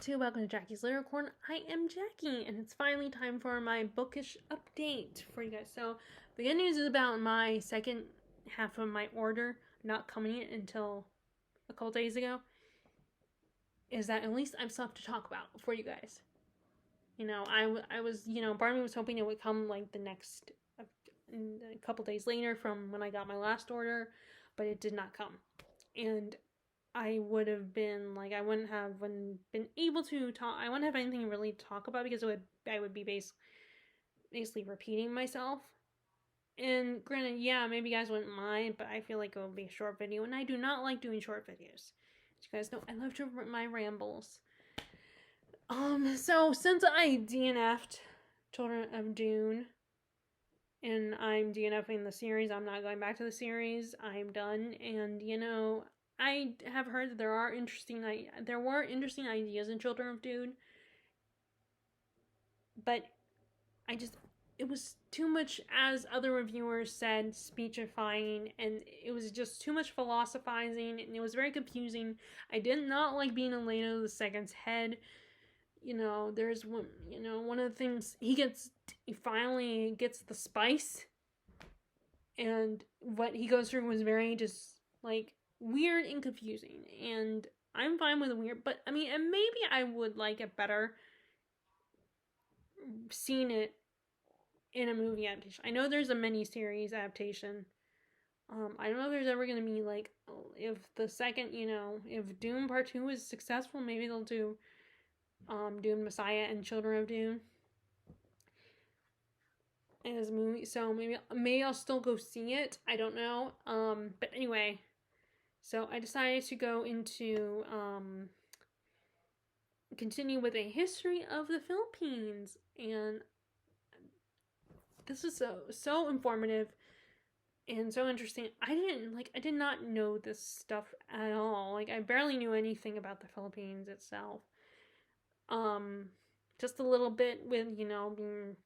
to welcome to Jackie's Lyric Corner. I am Jackie, and it's finally time for my bookish update for you guys. So, the good news is about my second half of my order not coming in until a couple days ago, is that at least I have stuff to talk about for you guys. I was, part of me was hoping it would come like the next, a couple days later from when I got my last order, but it did not come. And I would have been like, I wouldn't have been able to talk. I wouldn't have anything really to talk about because I would be basically repeating myself. And granted, yeah, maybe you guys wouldn't mind, but I feel like it would be a short video, and I do not like doing short videos. As you guys know, I love to my rambles. So since I DNF'd Children of Dune, and I'm DNFing the series, I'm not going back to the series. I'm done, and I have heard that there were interesting ideas in Children of Dune, but it was too much, as other reviewers said, speechifying, and it was just too much philosophizing, and it was very confusing. I did not like being in Lena the Second's head. There's one of the things he finally gets the spice, and what he goes through was very just like weird and confusing, and I'm fine with the weird, but I mean, and maybe I would like it better seeing it in a movie adaptation. I know there's a mini-series adaptation. I don't know if there's ever going to be like, if the second, if Dune Part 2 is successful, maybe they'll do Dune Messiah and Children of Dune as a movie. So maybe I'll still go see it. I don't know. But anyway, so I decided to go into continue with a history of the Philippines, and this is so informative and so interesting. I did not know this stuff at all. Like, I barely knew anything about the Philippines itself. Just a little bit with, being,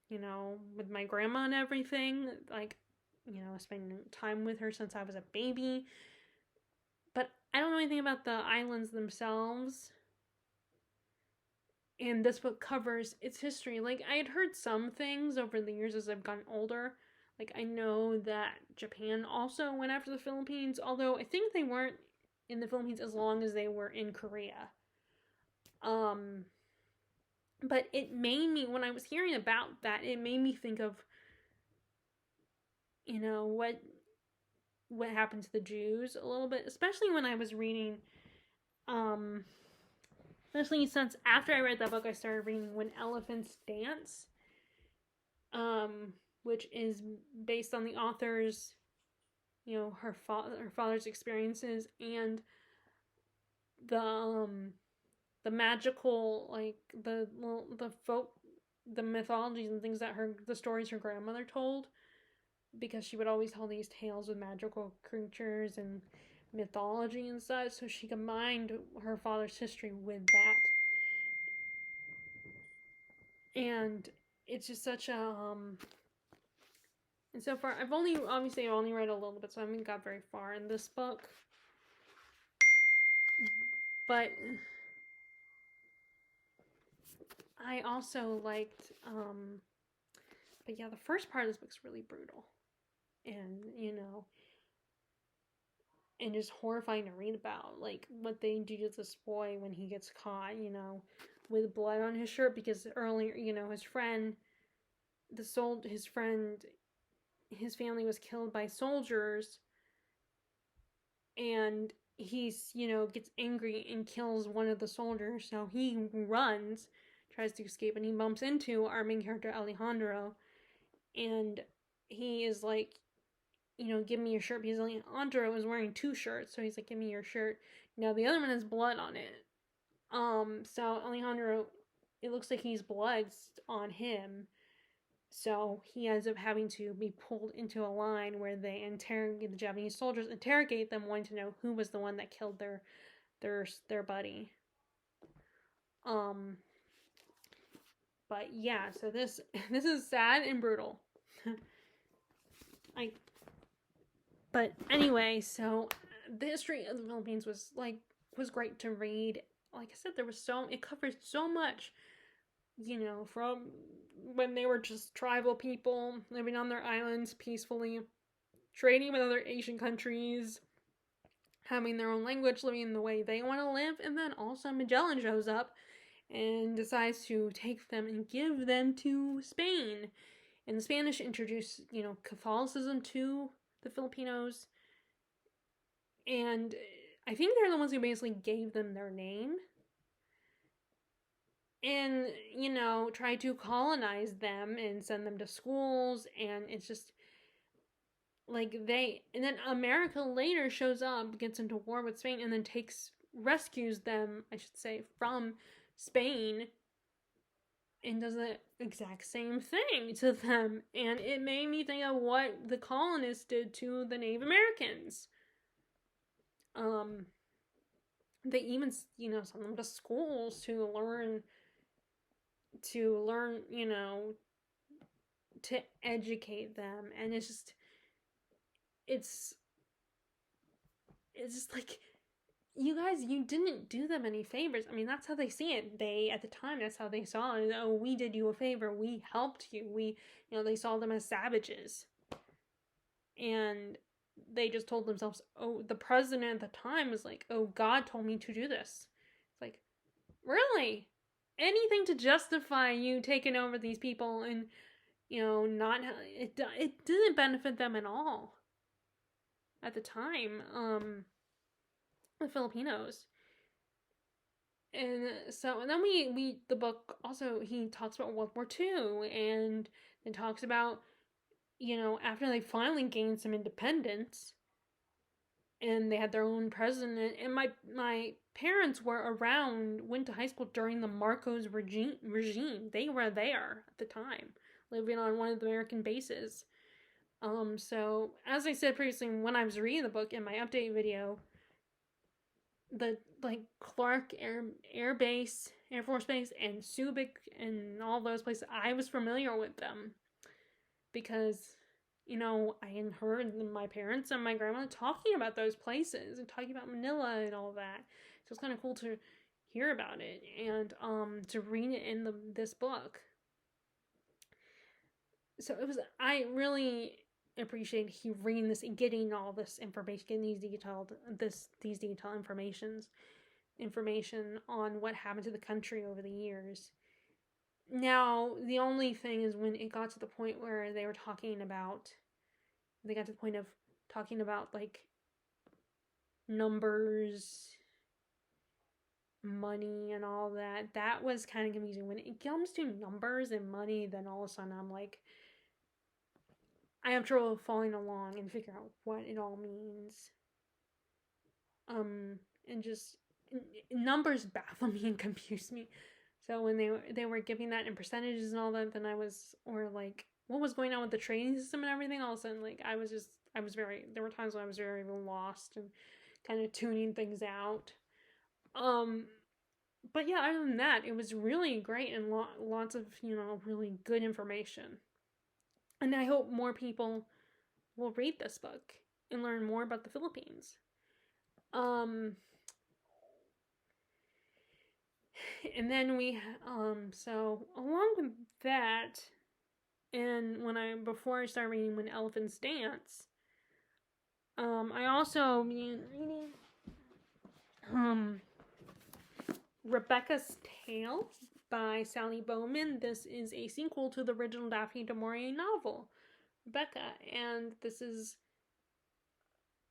with my grandma and everything. Like, spending time with her since I was a baby. But I don't know anything about the islands themselves. And this book covers its history. Like, I had heard some things over the years as I've gotten older. Like, I know that Japan also went after the Philippines, although I think they weren't in the Philippines as long as they were in Korea. But it made me, when I was hearing about that, it made me think of, what happened to the Jews a little bit, especially when I was reading, especially since after I read that book, I started reading When Elephants Dance, which is based on the author's, her father's experiences, and the magical, like, the folk, the mythologies and things that the stories her grandmother told, because she would always tell these tales with magical creatures and mythology and such, so she combined her father's history with that. And it's just such a, and so far, I've only read a little bit, so I haven't got very far in this book. But I also liked, but yeah, the first part of this book's really brutal. And, and just horrifying to read about, like, what they do to this boy when he gets caught, with blood on his shirt, because earlier, his family was killed by soldiers, and he's, gets angry and kills one of the soldiers, so he runs, tries to escape, and he bumps into our main character, Alejandro, and he is like, give me your shirt, because Alejandro was wearing 2 shirts, so he's like, give me your shirt. Now, the other one has blood on it. So Alejandro, it looks like he's blood on him, so he ends up having to be pulled into a line where they interrogate the Japanese soldiers, interrogate them, wanting to know who was the one that killed their buddy. But yeah, so this is sad and brutal. But anyway, so the history of the Philippines was great to read. like I said, it covers so much, from when they were just tribal people living on their islands peacefully, trading with other Asian countries, having their own language, living the way they want to live, and then also Magellan shows up and decides to take them and give them to Spain. And the Spanish introduced, Catholicism to the Filipinos, and I think they're the ones who basically gave them their name and, tried to colonize them and send them to schools. And it's just like and then America later shows up, gets into war with Spain, and then rescues them, I should say, from Spain, and does the exact same thing to them. And it made me think of what the colonists did to the Native Americans. They even, sent them to schools to learn, to educate them. And it's just like, you guys, you didn't do them any favors. I mean, that's how they see it. At the time, that's how they saw it. Oh, we did you a favor. We helped you. They saw them as savages. And they just told themselves, oh, the president at the time was like, oh, God told me to do this. It's like, really? Anything to justify you taking over these people and, it didn't benefit them at all at the time. The Filipinos. And then the book also, he talks about World War II, and then talks about, after they finally gained some independence and they had their own president. And my parents were around, went to high school during the Marcos regime. They were there at the time, living on one of the American bases. So as I said previously, when I was reading the book in my update video, the Clark Air Base, Air Force Base, and Subic, and all those places, I was familiar with them because, I had heard my parents and my grandma talking about those places and talking about Manila and all that. So it's kind of cool to hear about it and to read it in this book. So I really appreciate reading this and getting all this information, getting these detailed information on what happened to the country over the years. Now, the only thing is when it got to the point where they got to the point of talking about like numbers, money, and all that. That was kind of confusing. When it comes to numbers and money, then all of a sudden I'm like, I have trouble following along and figuring out what it all means. And just numbers baffle me and confuse me. So when they were giving that in percentages and all that, then or like what was going on with the trading system and everything, all of a sudden, like there were times when I was very lost and kind of tuning things out. But yeah, other than that, it was really great and lots of, really good information. And I hope more people will read this book and learn more about the Philippines. And then so along with that, and before I started reading When Elephants Dance, I also began reading Rebecca's Tale by Sally Bowman. This is a sequel to the original Daphne du Maurier novel, Rebecca, and this is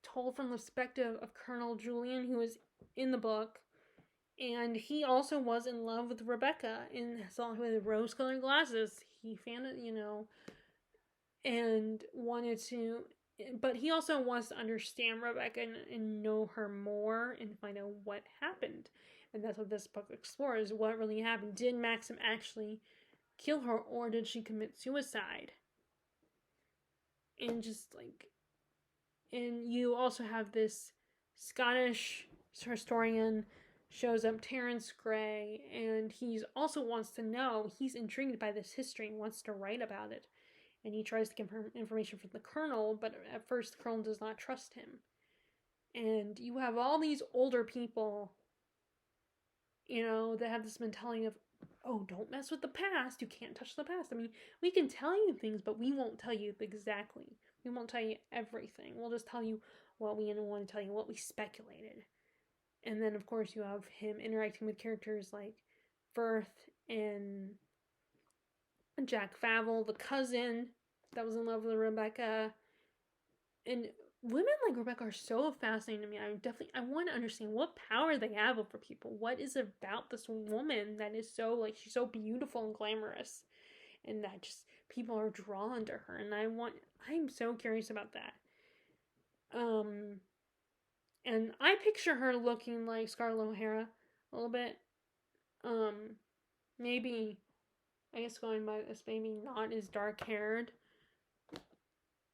told from the perspective of Colonel Julian, who is in the book, and he also was in love with Rebecca and saw her with rose-colored glasses. He found it, and wanted to, but he also wants to understand Rebecca and know her more and find out what happened. And that's what this book explores. What really happened? Did Maxim actually kill her, or did she commit suicide? And and you also have this Scottish historian shows up, Terence Gray, and he also wants to know, he's intrigued by this history and wants to write about it. And he tries to get information from the colonel, but at first the colonel does not trust him. And you have all these older people they have this mentality of, oh, don't mess with the past. You can't touch the past. I mean, we can tell you things, but we won't tell you exactly. We won't tell you everything. We'll just tell you what we want to tell you, what we speculated. And then, of course, you have him interacting with characters like Firth and Jack Favell, the cousin that was in love with Rebecca. And women like Rebecca are so fascinating to me. I want to understand what power they have over people. What is it about this woman that is so, like, she's so beautiful and glamorous, and that just people are drawn to her. And I'm so curious about that. And I picture her looking like Scarlett O'Hara a little bit. Maybe, I guess going by this, maybe not as dark haired,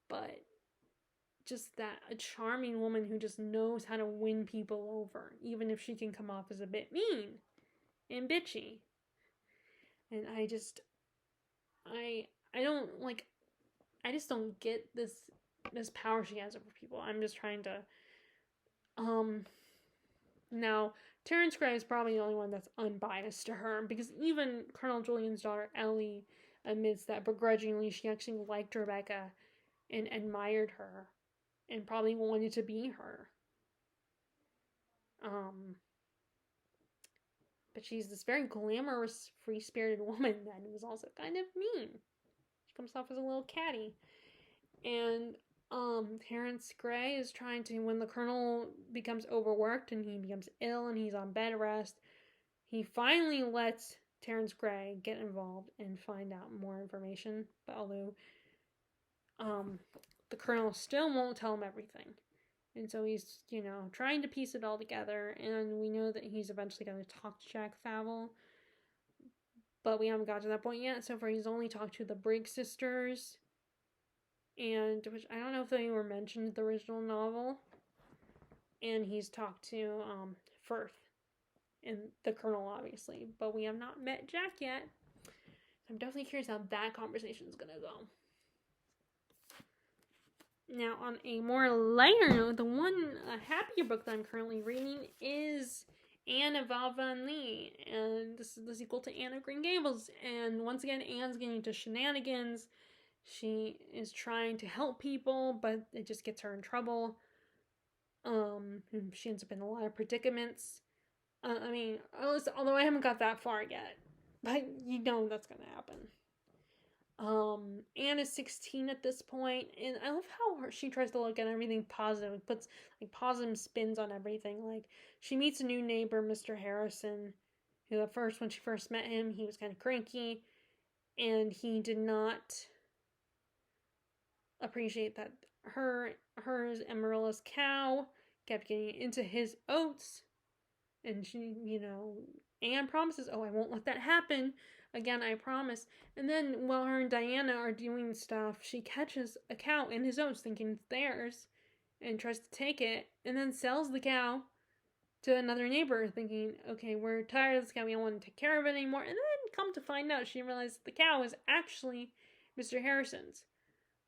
but just that a charming woman who just knows how to win people over, even if she can come off as a bit mean and bitchy. And I just don't get this power she has over people. I'm just trying to now Terrence Gray is probably the only one that's unbiased to her, because even Colonel Julian's daughter Ellie admits that begrudgingly she actually liked Rebecca and admired her and probably wanted to be her. But she's this very glamorous, free-spirited woman that was also kind of mean. She comes off as a little catty. And Terrence Gray is trying to, when the Colonel becomes overworked and he becomes ill and he's on bed rest, he finally lets Terrence Gray get involved and find out more information. But although the Colonel still won't tell him everything. And so he's, trying to piece it all together. And we know that he's eventually going to talk to Jack Favell. But we haven't got to that point yet. So far, he's only talked to the Briggs sisters. And, which I don't know if they were mentioned in the original novel. And he's talked to Firth. And the Colonel, obviously. But we have not met Jack yet. I'm definitely curious how that conversation is going to go. Now, on a more lighter note, the one happier book that I'm currently reading is Anne of Avonlea, and this is the sequel to Anne of Green Gables. And once again, Anne's getting into shenanigans. She is trying to help people, but it just gets her in trouble. She ends up in a lot of predicaments. Although I haven't got that far yet, but that's gonna happen. Anne is 16 at this point, and I love how she tries to look at everything positive, puts like positive spins on everything. Like, she meets a new neighbor, Mr. Harrison, who at first, when she first met him, he was kind of cranky, and he did not appreciate that hers and Marilla's cow kept getting into his oats, and she, Anne promises, oh, I won't let that happen. Again, I promise. And then while her and Diana are doing stuff, she catches a cow in his oats thinking it's theirs and tries to take it, and then sells the cow to another neighbor thinking, okay, we're tired of this cow, we don't want to take care of it anymore. And then come to find out, she realizes the cow is actually Mr. Harrison's.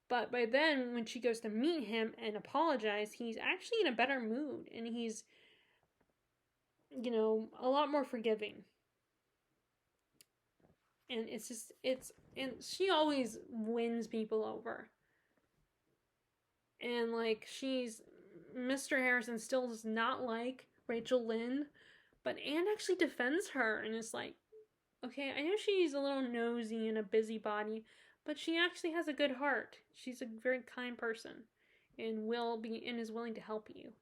But by then, when she goes to meet him and apologize, he's actually in a better mood, and he's, a lot more forgiving. And and she always wins people over. And, Mr. Harrison still does not like Rachel Lynde, but Anne actually defends her and is like, okay, I know she's a little nosy and a busybody, but she actually has a good heart. She's a very kind person and is willing to help you.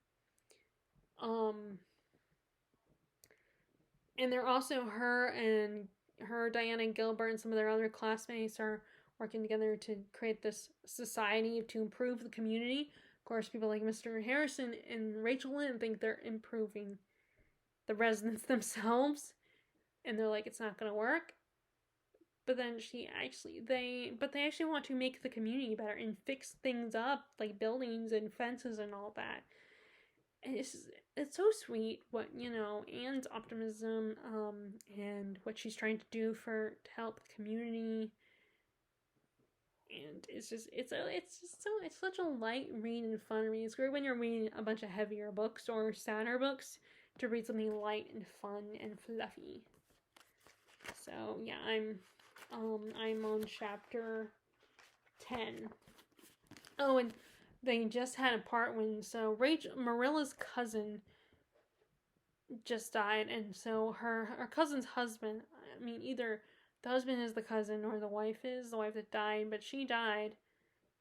And they're also Diana Gilbert, and some of their other classmates are working together to create this society to improve the community. Of course, people like Mr. Harrison and Rachel Lynde think they're improving the residents themselves, and they're like, it's not going to work. But then they actually want to make the community better and fix things up, like buildings and fences and all that. And it's so sweet what, Anne's optimism, and what she's trying to do to help the community. And it's such a light read and fun read. It's great when you're reading a bunch of heavier books or sadder books, to read something light and fun and fluffy. So yeah, I'm on chapter 10. Oh, and they just had a part when Marilla's cousin just died, and so her cousin's husband, I mean, either the husband is the cousin or the wife is the wife that died, but she died,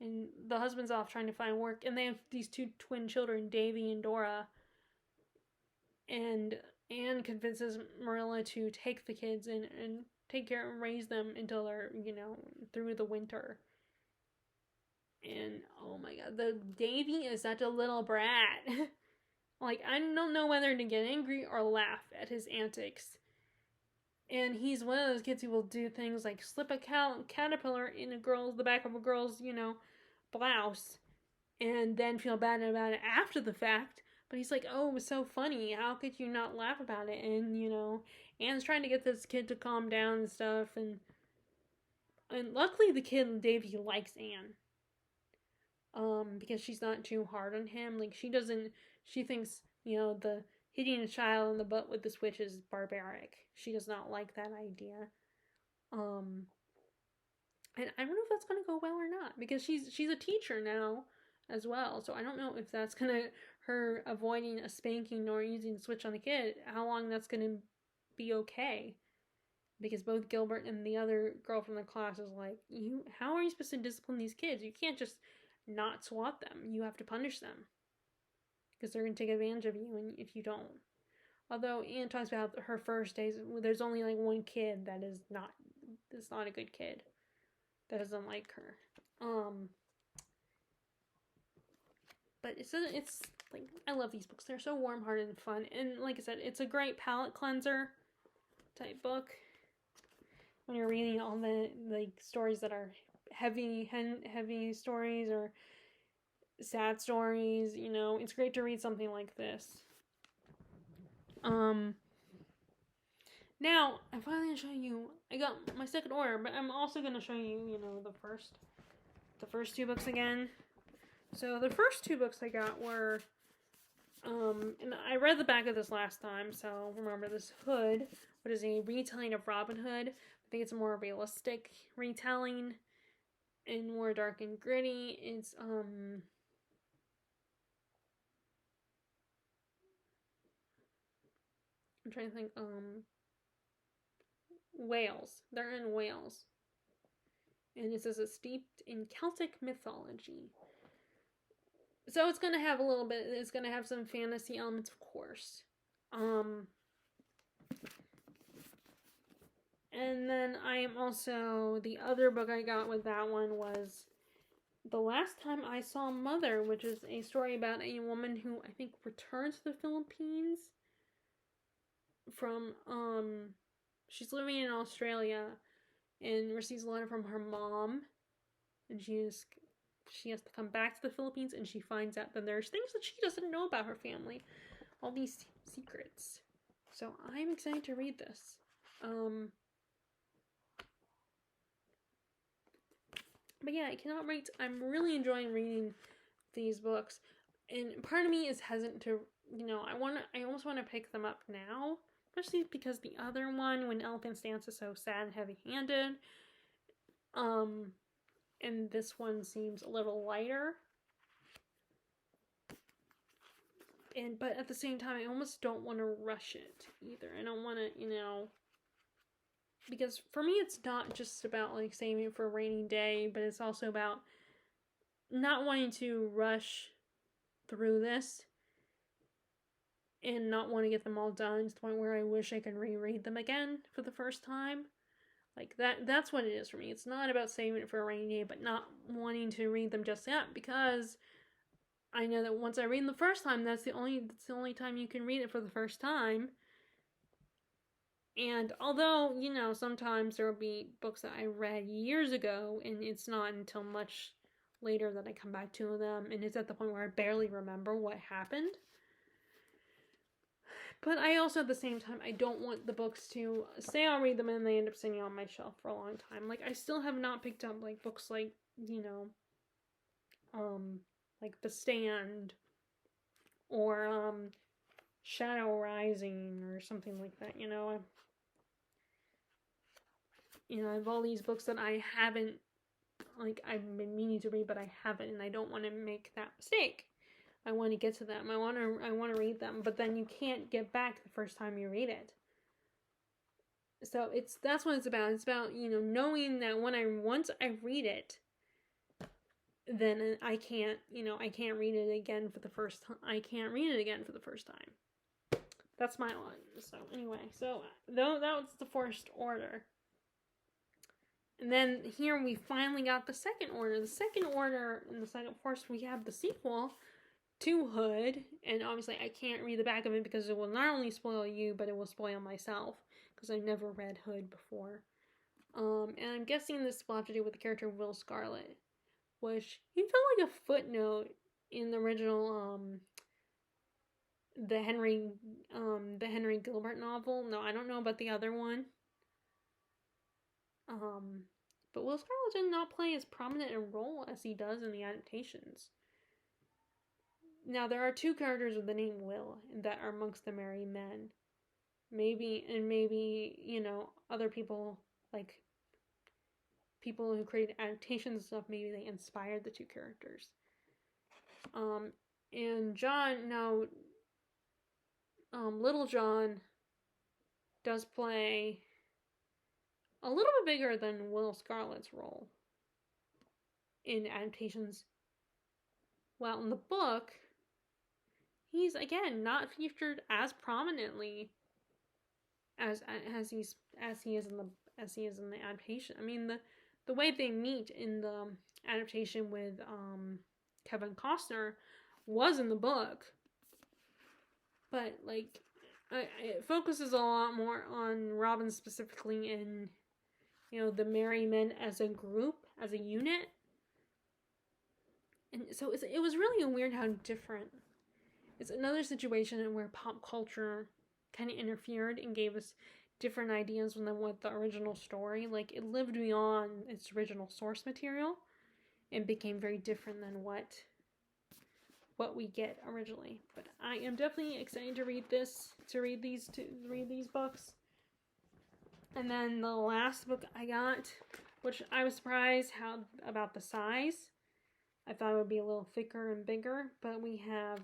and the husband's off trying to find work, and they have these two twin children, Davy and Dora, and Anne convinces Marilla to take the kids and take care and raise them until they're, through the winter. And oh my god, the Davy is such a little brat. Like, I don't know whether to get angry or laugh at his antics. And he's one of those kids who will do things like slip a caterpillar in the back of a girl's, blouse, and then feel bad about it after the fact. But he's like, oh, it was so funny. How could you not laugh about it? And, Anne's trying to get this kid to calm down and stuff. And luckily the kid, Davy, likes Anne. Because she's not too hard on him. Like, she thinks, the hitting a child in the butt with the switch is barbaric. She does not like that idea. And I don't know if that's gonna go well or not, because she's a teacher now as well. So I don't know if that's gonna, her avoiding a spanking or using the switch on the kid, how long that's gonna be okay. Because both Gilbert and the other girl from the class is like, how are you supposed to discipline these kids? You can't just not swat them. You have to punish them. Because they're going to take advantage of you if you don't. Although Anne talks about her first days, there's only like one kid that's not a good kid. That doesn't like her. But it's like, I love these books. They're so warm-hearted and fun. And like I said, it's a great palate cleanser type book. When you're reading all the like stories that are heavy stories or sad stories, it's great to read something like this. Now I'm finally gonna show you. I got my second order, but I'm also gonna show you, the first two books again. So the first two books I got were, and I read the back of this last time, so remember this Hood, which is a retelling of Robin Hood. I think it's a more realistic retelling and more dark and gritty. It's, I'm trying to think, Wales. They're in Wales. And it says it's steeped in Celtic mythology. So it's gonna have it's gonna have some fantasy elements, of course. And then I am also, the other book I got with that one was The Last Time I Saw Mother, which is a story about a woman who I think returns to the Philippines from, she's living in Australia and receives a letter from her mom, and she has to come back to the Philippines, and she finds out that there's things that she doesn't know about her family, all these secrets. So I'm excited to read this. But yeah, I cannot wait. I'm really enjoying reading these books, and part of me is hesitant to, I almost want to pick them up now, especially because the other one, When Elephants Dance, is so sad and heavy-handed, and this one seems a little lighter. But at the same time, I almost don't want to rush it either. I don't want to, because for me, it's not just about like saving it for a rainy day, but it's also about not wanting to rush through this and not want to get them all done to the point where I wish I could reread them again for the first time. Like that's what it is for me. It's not about saving it for a rainy day, but not wanting to read them just yet, because I know that once I read them the first time, that's the only time you can read it for the first time. And although, sometimes there will be books that I read years ago, and it's not until much later that I come back to them, and it's at the point where I barely remember what happened. But I also, at the same time, I don't want the books to say I'll read them and they end up sitting on my shelf for a long time. Like, I still have not picked up, like, books like, like The Stand, or, Shadow Rising or something like that. I have all these books that I haven't, like, I've been meaning to read, but I haven't, and I don't want to make that mistake. I want to get to them. I want to read them, but then you can't get back the first time you read it. So that's what it's about. It's about, knowing that once I read it, then I can't read it again for the first time. I can't read it again for the first time. That's my line. So anyway, though that was the First Order. And then here we finally got the Second Order. The Second Order, and the second, of course, we have the sequel to Hood, and obviously I can't read the back of it because it will not only spoil you, but it will spoil myself, because I've never read Hood before. And I'm guessing this will have to do with the character Will Scarlet, which he felt like a footnote in the original, the Henry Gilbert novel. No, I don't know about the other one. But Will Scarlet did not play as prominent a role as he does in the adaptations. Now, there are two characters with the name Will that are amongst the Merry Men. Maybe, other people, like people who created adaptations and stuff, maybe they inspired the two characters. And John, now, Little John does play a little bit bigger than Will Scarlet's role in adaptations. Well, in the book, he's again not featured as prominently as he is in the adaptation. I mean, the way they meet in the adaptation with Kevin Costner was in the book, but like it focuses a lot more on Robin specifically and the Merry Men as a group, as a unit. And so it was really weird how different. It's another situation where pop culture kind of interfered and gave us different ideas than what the original story. Like, it lived beyond its original source material and became very different than what we get originally. But I am definitely excited to read these books. And then the last book I got, which I was surprised about the size. I thought it would be a little thicker and bigger, but we have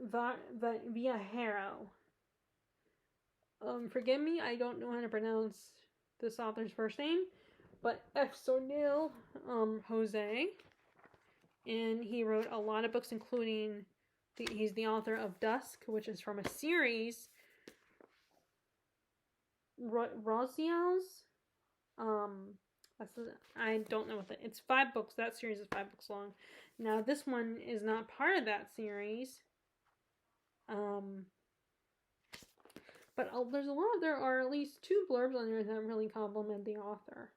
the Viajero. Forgive me, I don't know how to pronounce this author's first name, but Efsonil Jose, and he wrote a lot of books, including he's the author of Dusk, which is from a series. Rosials, I don't know what it's 5 books. That series is 5 books long. Now this one is not part of that series. But there are at least 2 blurbs on there that really compliment the author.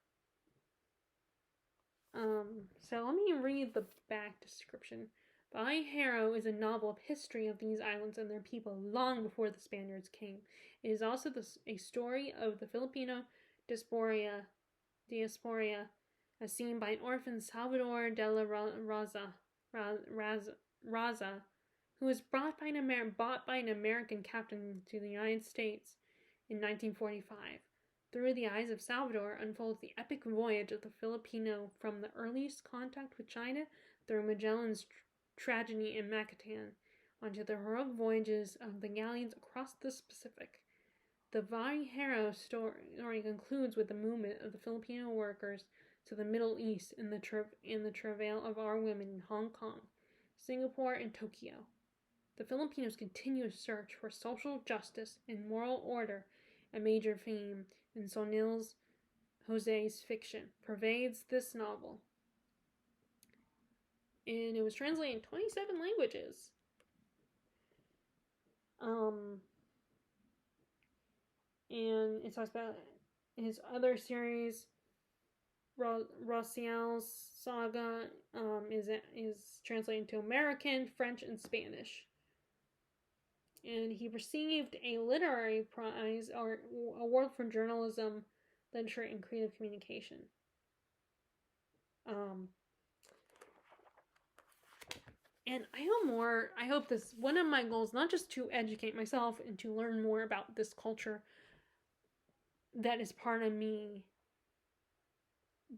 So let me read the back description. Viajero is a novel of history of these islands and their people long before the Spaniards came. It is also a story of the Filipino diaspora as seen by an orphan Salvador de la Raza, who was bought by an American captain to the United States in 1945. Through the eyes of Salvador unfolds the epic voyage of the Filipino from the earliest contact with China through Magellan's tragedy in Macatan onto the heroic voyages of the galleons across the Pacific. The Viajero story concludes with the movement of the Filipino workers to the Middle East in the travail of our women in Hong Kong, Singapore, and Tokyo. The Filipinos' continuous search for social justice and moral order, a major theme in Sonil Jose's fiction, pervades this novel. And it was translated in 27 languages. And it talks about his other series, Rosial's Saga, is translated into American, French, and Spanish. And he received a literary prize or award for journalism, literature, and creative communication. And I hope this, one of my goals, not just to educate myself and to learn more about this culture that is part of me,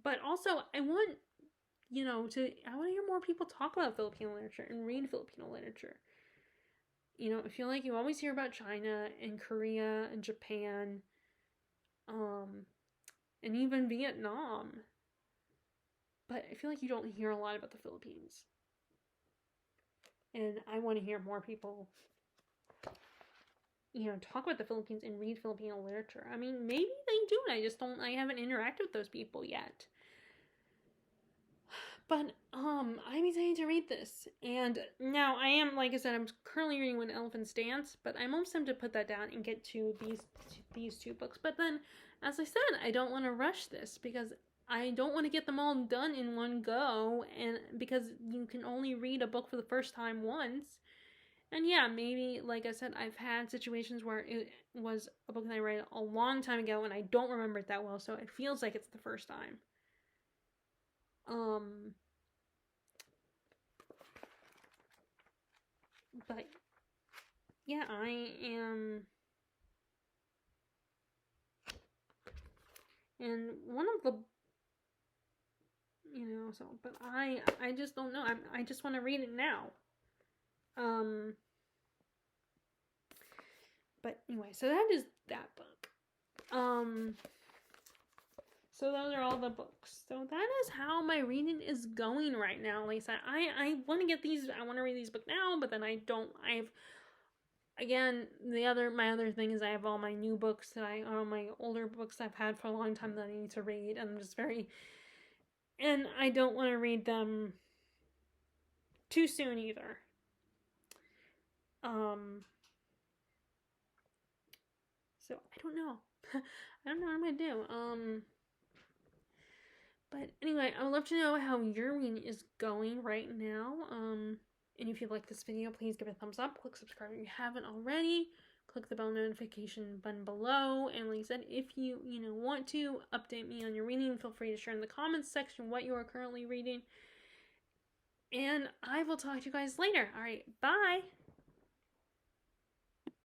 but also I want, I want to hear more people talk about Filipino literature and read Filipino literature. I feel like you always hear about China and Korea and Japan, um, and even Vietnam, but I feel like you don't hear a lot about the Philippines. And I want to hear more people, talk about the Philippines and read Filipino literature. I mean, maybe they do, I haven't interacted with those people yet. But I'm excited to read this. And now I am, like I said, I'm currently reading When Elephants Dance, but I'm almost tempted to put that down and get to these two books. But then, as I said, I don't want to rush this because I don't want to get them all done in one go, and because you can only read a book for the first time once. And yeah, maybe, like I said, I've had situations where it was a book that I read a long time ago and I don't remember it that well, so it feels like it's the first time. But yeah, I am. And one of the, but I just don't know. I just want to read it now. But anyway, so that is that book. So those are all the books. So that is how my reading is going right now. Like I said, I want to get these. I want to read these books now, but then I don't. Again, my other thing is I have all my new books all my older books I've had for a long time that I need to read, and I'm just and I don't want to read them too soon either. So I don't know. I don't know what I'm gonna do. But anyway, I would love to know how your reading is going right now. And if you like this video, please give it a thumbs up. Click subscribe if you haven't already. Click the bell notification button below. And like I said, if you want to update me on your reading, feel free to share in the comments section what you are currently reading. And I will talk to you guys later. All right, bye.